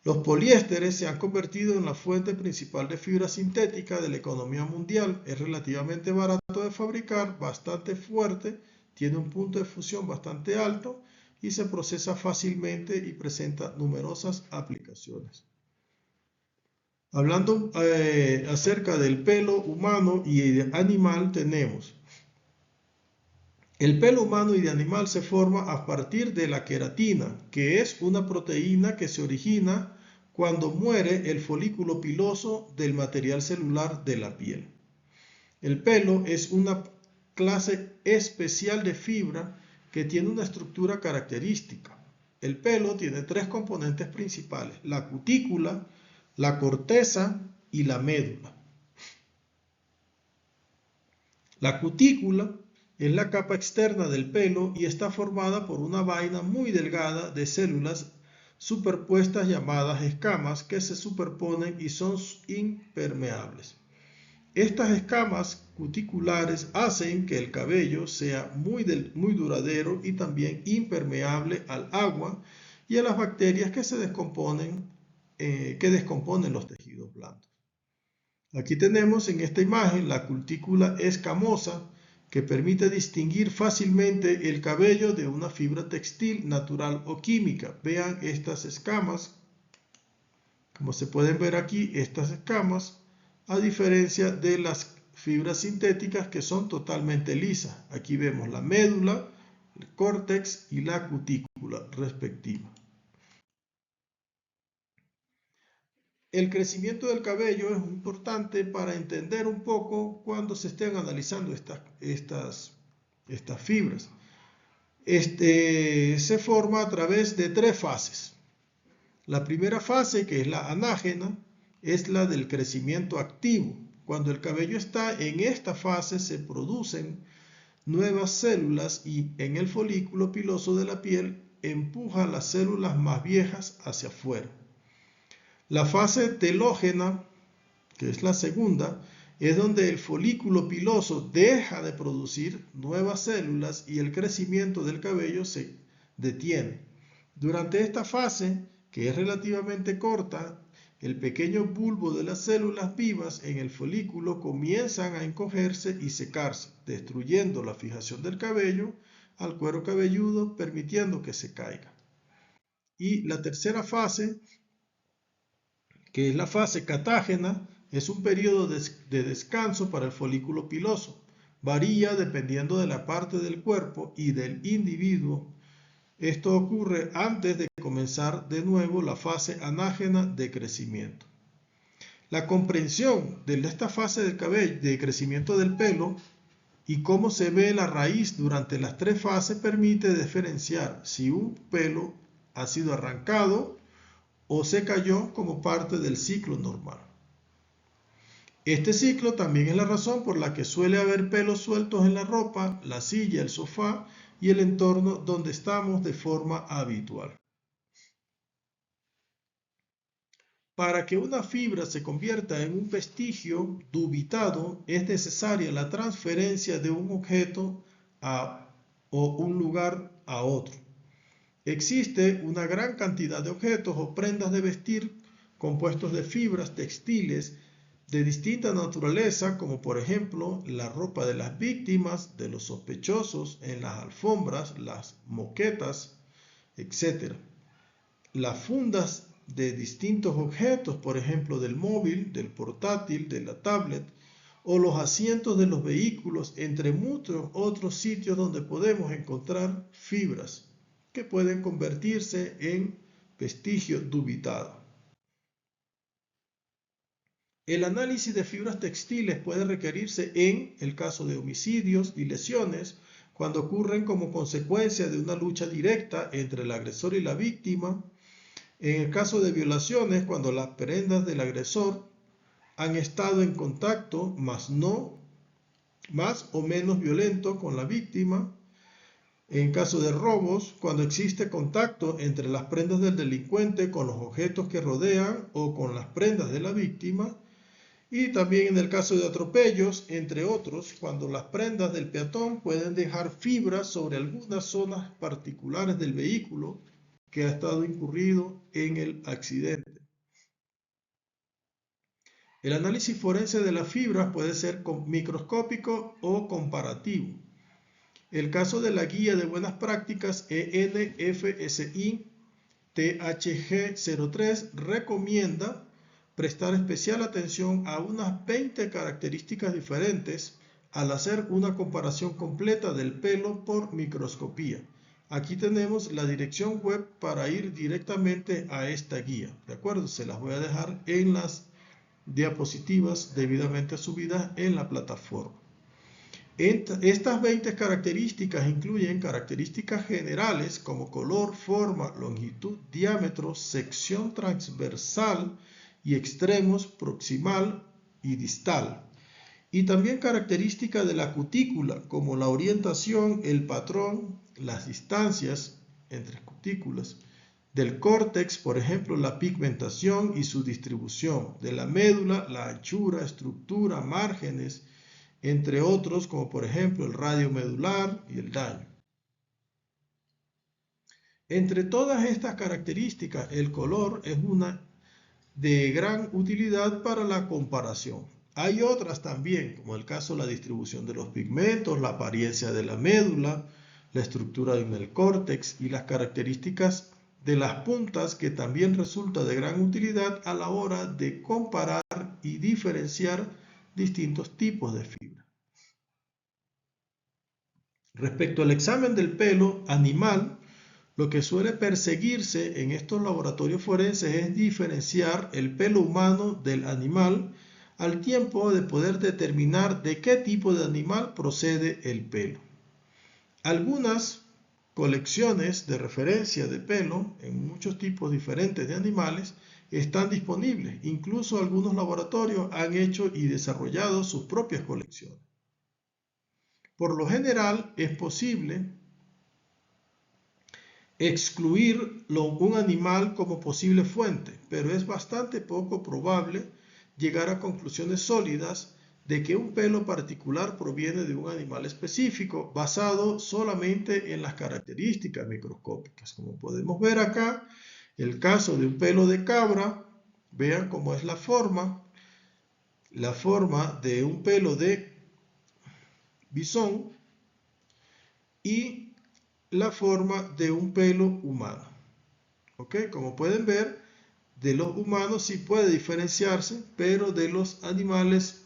Los poliésteres se han convertido en la fuente principal de fibra sintética de la economía mundial. Es relativamente barato de fabricar, bastante fuerte, tiene un punto de fusión bastante alto y se procesa fácilmente y presenta numerosas aplicaciones. Hablando acerca del pelo humano y de animal, tenemos el pelo humano y de animal se forma a partir de la queratina, que es una proteína que se origina cuando muere el folículo piloso del material celular de la piel. El pelo es una clase especial de fibra que tiene una estructura característica. El pelo tiene tres componentes principales: la cutícula, la corteza y la médula. La cutícula es la capa externa del pelo y está formada por una vaina muy delgada de células superpuestas llamadas escamas que se superponen y son impermeables. Estas escamas cuticulares hacen que el cabello sea muy duradero y también impermeable al agua y a las bacterias que descomponen los tejidos blandos. Aquí tenemos en esta imagen la cutícula escamosa, que permite distinguir fácilmente el cabello de una fibra textil natural o química. Vean estas escamas, como se pueden ver aquí, estas escamas, a diferencia de las fibras sintéticas que son totalmente lisas. Aquí vemos la médula, el córtex y la cutícula respectiva. El crecimiento del cabello es importante para entender un poco cuando se estén analizando estas fibras. Se forma a través de tres fases. La primera fase, que es la anágena, es la del crecimiento activo. Cuando el cabello está en esta fase se producen nuevas células y en el folículo piloso de la piel empuja las células más viejas hacia afuera. La fase telógena, que es la segunda, es donde el folículo piloso deja de producir nuevas células y el crecimiento del cabello se detiene. Durante esta fase, que es relativamente corta, el pequeño bulbo de las células vivas en el folículo comienzan a encogerse y secarse, destruyendo la fijación del cabello al cuero cabelludo, permitiendo que se caiga. Y la tercera fase, que es la fase catágena, es un periodo de descanso para el folículo piloso. Varía dependiendo de la parte del cuerpo y del individuo. Esto ocurre antes de comenzar de nuevo la fase anágena de crecimiento. La comprensión de esta fase del cabello, de crecimiento del pelo, y cómo se ve la raíz durante las tres fases permite diferenciar si un pelo ha sido arrancado o se cayó como parte del ciclo normal. Este ciclo también es la razón por la que suele haber pelos sueltos en la ropa, la silla, el sofá y el entorno donde estamos de forma habitual. Para que una fibra se convierta en un vestigio dubitado, es necesaria la transferencia de un objeto o un lugar a otro. Existe una gran cantidad de objetos o prendas de vestir compuestos de fibras textiles de distinta naturaleza, como por ejemplo la ropa de las víctimas, de los sospechosos, en las alfombras, las moquetas, etc. Las fundas de distintos objetos, por ejemplo del móvil, del portátil, de la tablet, o los asientos de los vehículos, entre muchos otros sitios donde podemos encontrar fibras que pueden convertirse en vestigio dubitado. El análisis de fibras textiles puede requerirse en el caso de homicidios y lesiones, cuando ocurren como consecuencia de una lucha directa entre el agresor y la víctima. En el caso de violaciones, cuando las prendas del agresor han estado en contacto más o menos violento con la víctima. En caso de robos, cuando existe contacto entre las prendas del delincuente con los objetos que rodean o con las prendas de la víctima. Y también en el caso de atropellos, entre otros, cuando las prendas del peatón pueden dejar fibras sobre algunas zonas particulares del vehículo que ha estado incurrido en el accidente. El análisis forense de las fibras puede ser microscópico o comparativo. El caso de la Guía de Buenas Prácticas EN-FSI THG03 recomienda prestar especial atención a unas 20 características diferentes al hacer una comparación completa del pelo por microscopía. Aquí tenemos la dirección web para ir directamente a esta guía, ¿de acuerdo? Se las voy a dejar en las diapositivas debidamente subidas en la plataforma. Estas 20 características incluyen características generales como color, forma, longitud, diámetro, sección transversal y extremos proximal y distal. Y también características de la cutícula como la orientación, el patrón, las distancias entre cutículas, del córtex, por ejemplo, la pigmentación y su distribución, de la médula, la anchura, estructura, márgenes, entre otros, como por ejemplo el radio medular y el daño. Entre todas estas características, el color es una de gran utilidad para la comparación. Hay otras también, como el caso de la distribución de los pigmentos, la apariencia de la médula, la estructura del córtex y las características de las puntas, que también resulta de gran utilidad a la hora de comparar y diferenciar distintos tipos de fibra. Respecto al examen del pelo animal, lo que suele perseguirse en estos laboratorios forenses es diferenciar el pelo humano del animal al tiempo de poder determinar de qué tipo de animal procede el pelo. Algunas colecciones de referencia de pelo en muchos tipos diferentes de animales están disponibles. Incluso algunos laboratorios han hecho y desarrollado sus propias colecciones. Por lo general es posible excluir un animal como posible fuente, pero es bastante poco probable llegar a conclusiones sólidas de que un pelo particular proviene de un animal específico basado solamente en las características microscópicas. Como podemos ver acá, el caso de un pelo de cabra, vean cómo es la forma de un pelo de bisón y la forma de un pelo humano. ¿Ok? Como pueden ver, de los humanos sí puede diferenciarse, pero de los animales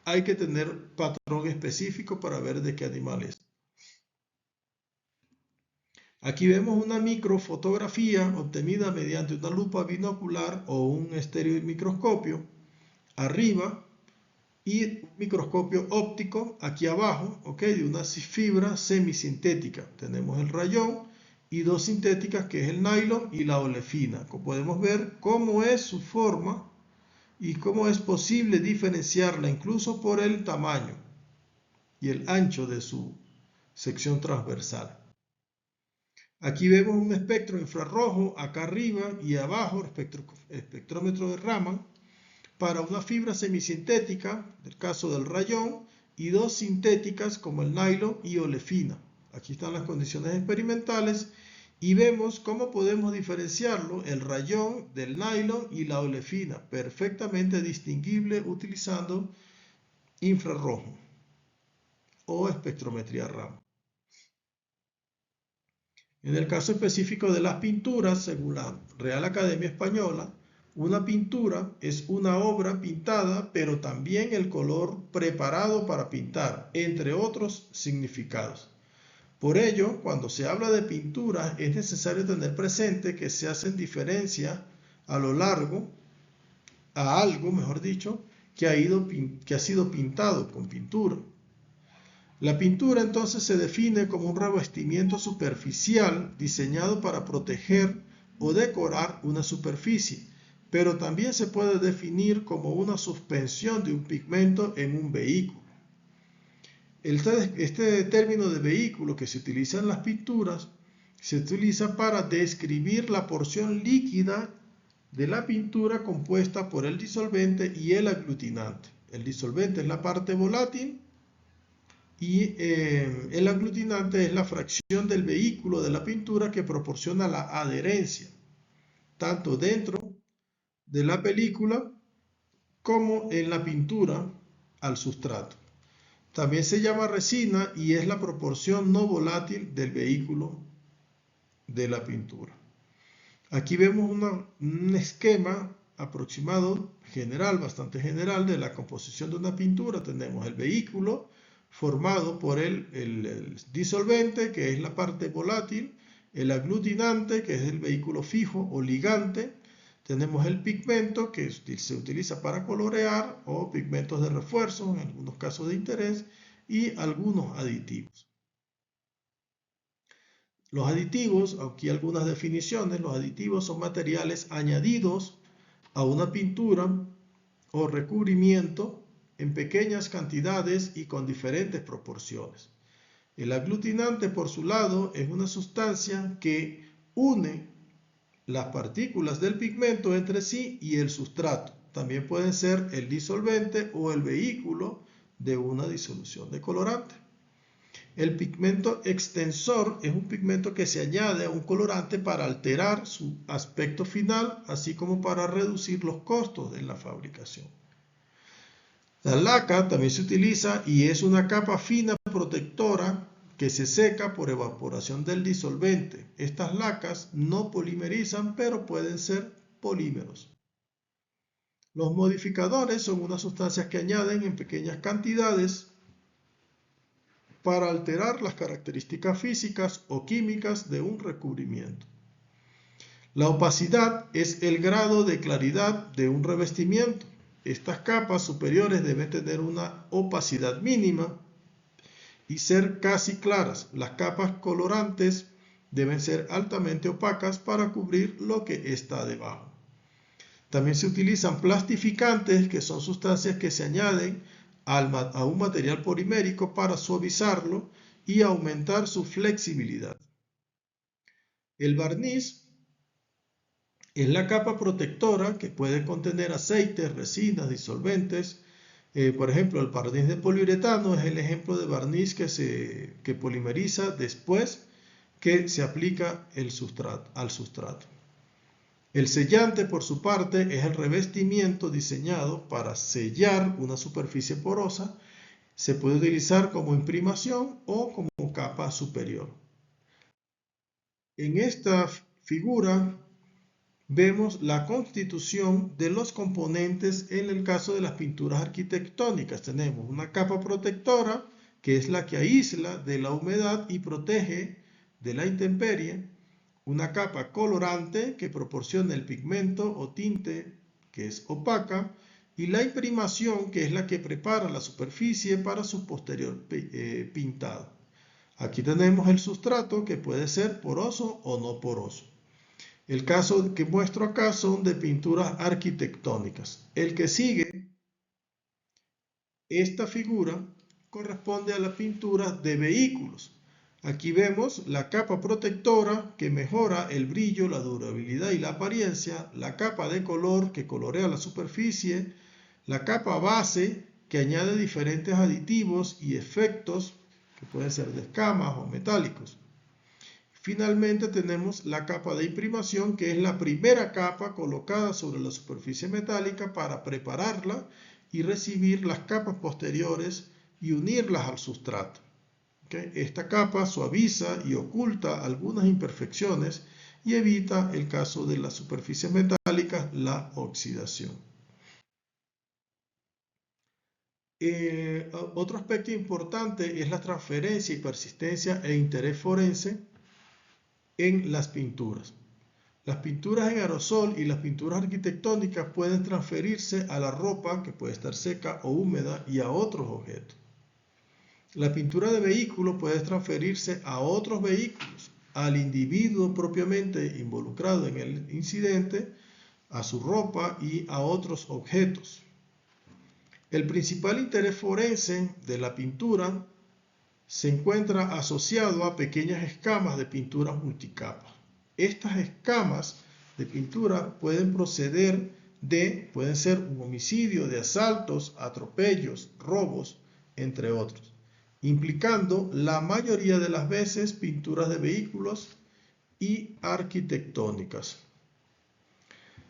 hay que tener patrón específico para ver de qué animal es. Aquí vemos una microfotografía obtenida mediante una lupa binocular o un estereomicroscopio arriba y un microscopio óptico aquí abajo, ¿ok? De una fibra semisintética. Tenemos el rayón y dos sintéticas, que es el nylon y la olefina. Como podemos ver cómo es su forma y cómo es posible diferenciarla incluso por el tamaño y el ancho de su sección transversal. Aquí vemos un espectro infrarrojo acá arriba y abajo, espectrómetro de Raman, para una fibra semisintética, el caso del rayón, y dos sintéticas como el nylon y olefina. Aquí están las condiciones experimentales y vemos cómo podemos diferenciarlo, el rayón del nylon y la olefina, perfectamente distinguible utilizando infrarrojo o espectrometría Raman. En el caso específico de las pinturas, según la Real Academia Española, una pintura es una obra pintada, pero también el color preparado para pintar, entre otros significados. Por ello, cuando se habla de pinturas, es necesario tener presente que se hacen diferencia a lo largo, a algo, mejor dicho, que ha sido pintado con pintura. La pintura entonces se define como un revestimiento superficial diseñado para proteger o decorar una superficie, pero también se puede definir como una suspensión de un pigmento en un vehículo. Este término de vehículo que se utiliza en las pinturas se utiliza para describir la porción líquida de la pintura compuesta por el disolvente y el aglutinante. El disolvente es la parte volátil y el aglutinante es la fracción del vehículo de la pintura que proporciona la adherencia, tanto dentro de la película como en la pintura al sustrato. También se llama resina y es la proporción no volátil del vehículo de la pintura. Aquí vemos un esquema aproximado, general, bastante general, de la composición de una pintura. Tenemos el vehículo formado por el disolvente, que es la parte volátil, el aglutinante, que es el vehículo fijo o ligante. Tenemos el pigmento, que se utiliza para colorear, o pigmentos de refuerzo, en algunos casos de interés, y algunos aditivos. Los aditivos, aquí algunas definiciones, los aditivos son materiales añadidos a una pintura o recubrimiento en pequeñas cantidades y con diferentes proporciones. El aglutinante, por su lado, es una sustancia que une las partículas del pigmento entre sí y el sustrato. También pueden ser el disolvente o el vehículo de una disolución de colorante. El pigmento extensor es un pigmento que se añade a un colorante para alterar su aspecto final, así como para reducir los costos de la fabricación. La laca también se utiliza y es una capa fina protectora que se seca por evaporación del disolvente. Estas lacas no polimerizan, pero pueden ser polímeros. Los modificadores son unas sustancias que añaden en pequeñas cantidades para alterar las características físicas o químicas de un recubrimiento. La opacidad es el grado de claridad de un revestimiento. Estas capas superiores deben tener una opacidad mínima y ser casi claras. Las capas colorantes deben ser altamente opacas para cubrir lo que está debajo. También se utilizan plastificantes, que son sustancias que se añaden a un material polimérico para suavizarlo y aumentar su flexibilidad. El barniz es la capa protectora que puede contener aceites, resinas, disolventes. Por ejemplo, el barniz de poliuretano es el ejemplo de barniz que polimeriza después que se aplica al sustrato. El sellante, por su parte, es el revestimiento diseñado para sellar una superficie porosa. Se puede utilizar como imprimación o como capa superior. En esta figura vemos la constitución de los componentes en el caso de las pinturas arquitectónicas. Tenemos una capa protectora, que es la que aísla de la humedad y protege de la intemperie. Una capa colorante que proporciona el pigmento o tinte, que es opaca, y la imprimación, que es la que prepara la superficie para su posterior pintado. Aquí tenemos el sustrato, que puede ser poroso o no poroso. El caso que muestro acá son de pinturas arquitectónicas. El que sigue, esta figura, corresponde a la pintura de vehículos. Aquí vemos la capa protectora que mejora el brillo, la durabilidad y la apariencia, la capa de color que colorea la superficie, la capa base que añade diferentes aditivos y efectos que pueden ser de escamas o metálicos. Finalmente tenemos la capa de imprimación, que es la primera capa colocada sobre la superficie metálica para prepararla y recibir las capas posteriores y unirlas al sustrato. Esta capa suaviza y oculta algunas imperfecciones y evita, el caso de las superficies metálicas, la oxidación. Otro aspecto importante es la transferencia y persistencia e interés forense en las pinturas. Las pinturas en aerosol y las pinturas arquitectónicas pueden transferirse a la ropa, que puede estar seca o húmeda, y a otros objetos. La pintura de vehículos puede transferirse a otros vehículos, al individuo propiamente involucrado en el incidente, a su ropa y a otros objetos. El principal interés forense de la pintura se encuentra asociado a pequeñas escamas de pinturas multicapas. Estas escamas de pintura pueden ser un homicidio, de asaltos, atropellos, robos, entre otros, implicando la mayoría de las veces pinturas de vehículos y arquitectónicas.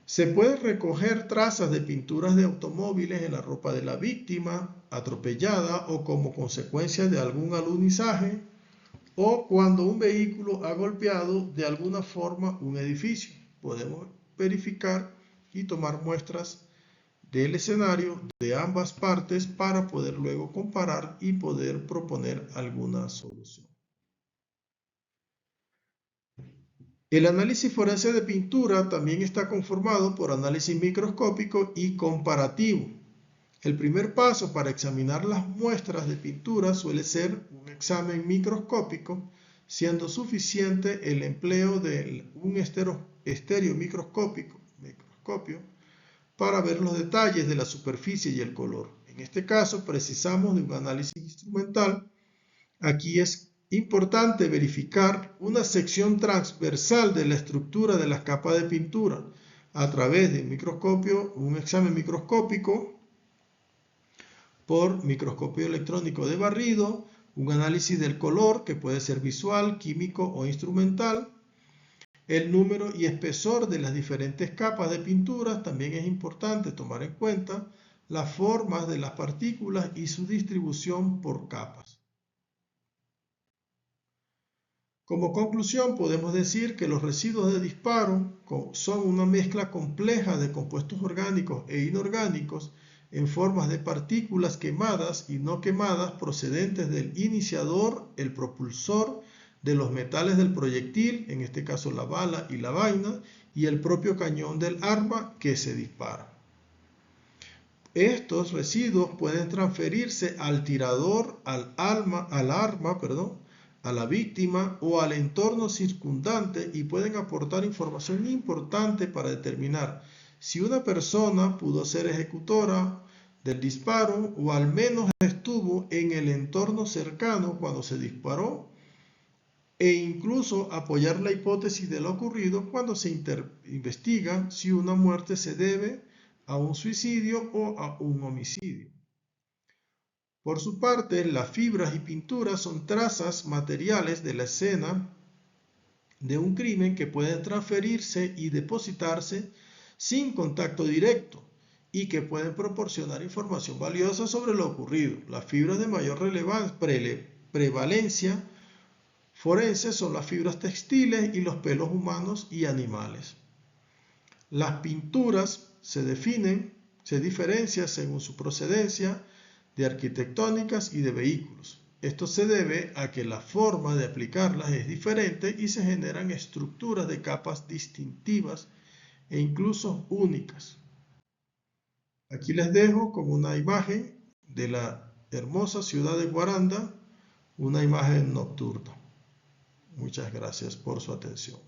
Se pueden recoger trazas de pinturas de automóviles en la ropa de la víctima atropellada o como consecuencia de algún alunizaje o cuando un vehículo ha golpeado de alguna forma un edificio. Podemos verificar y tomar muestras del escenario de ambas partes para poder luego comparar y poder proponer alguna solución. El análisis forense de pintura también está conformado por análisis microscópico y comparativo. El primer paso para examinar las muestras de pintura suele ser un examen microscópico, siendo suficiente el empleo de un estereomicroscopio para ver los detalles de la superficie y el color. En este caso precisamos de un análisis instrumental. Aquí es importante verificar una sección transversal de la estructura de las capas de pintura a través de un examen microscópico por microscopio electrónico de barrido, un análisis del color que puede ser visual, químico o instrumental. El número y espesor de las diferentes capas de pintura también es importante tomar en cuenta, las formas de las partículas y su distribución por capas. Como conclusión, podemos decir que los residuos de disparo son una mezcla compleja de compuestos orgánicos e inorgánicos en formas de partículas quemadas y no quemadas procedentes del iniciador, el propulsor, de los metales del proyectil, en este caso la bala y la vaina, y el propio cañón del arma que se dispara. Estos residuos pueden transferirse al tirador, al arma, a la víctima o al entorno circundante y pueden aportar información importante para determinar si una persona pudo ser ejecutora del disparo o al menos estuvo en el entorno cercano cuando se disparó, e incluso apoyar la hipótesis de lo ocurrido cuando se investiga si una muerte se debe a un suicidio o a un homicidio. Por su parte, las fibras y pinturas son trazas materiales de la escena de un crimen que pueden transferirse y depositarse sin contacto directo y que pueden proporcionar información valiosa sobre lo ocurrido. Las fibras de mayor prevalencia forense son las fibras textiles y los pelos humanos y animales. Las pinturas se diferencian según su procedencia, de arquitectónicas y de vehículos. Esto se debe a que la forma de aplicarlas es diferente y se generan estructuras de capas distintivas e incluso únicas. Aquí les dejo como una imagen de la hermosa ciudad de Guaranda, una imagen nocturna. Muchas gracias por su atención.